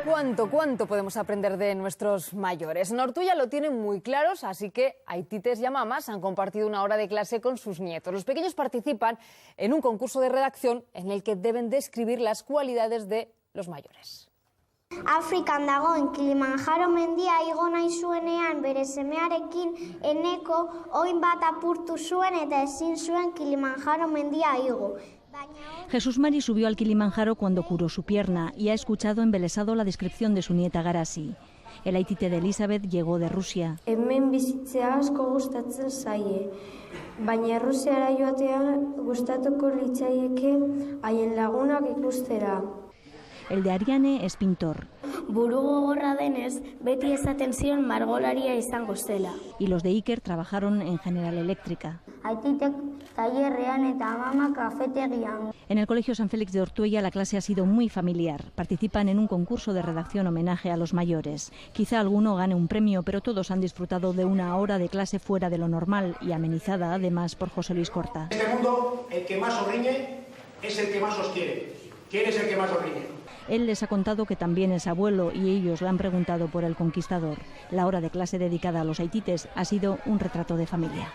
¿Cuánto podemos aprender de nuestros mayores? En Ortuella lo tienen muy claros, así que aitites y mamás han compartido una hora de clase con sus nietos. Los pequeños participan en un concurso de redacción en el que deben describir las cualidades de los mayores. Afrikan dagoen Kilimanjaro mendia igo nahi zuenean bere semearekin eneko oin bat apurtu zuen eta ezin zuen Kilimanjaro mendia igo. Jesús Mari subió al Kilimanjaro cuando curó su pierna y ha escuchado embelesado la descripción de su nieta Garasi. El aitite de Elizabeth llegó de Rusia. Hemen bizitzea asko gustatzen zaie, baina Errusiara joatea gustatuko litzaieke haien lagunak ikustera. El de Ariane es pintor. Buru gogorra denez, beti esaten zion margolaria izango zela. Y los de Iker trabajaron en General Eléctrica. Aititek tailerrean eta mama kafetegian. En el Colegio San Félix de Ortuella la clase ha sido muy familiar. Participan en un concurso de redacción homenaje a los mayores. Quizá alguno gane un premio, pero todos han disfrutado de una hora de clase fuera de lo normal y amenizada además por José Luis Corta. En este mundo, el que más os riñe es el que más os quiere. ¿Quién es el que más os riñe? Él les ha contado que también es abuelo y ellos le han preguntado por el conquistador. La hora de clase dedicada a los aitites ha sido un retrato de familia.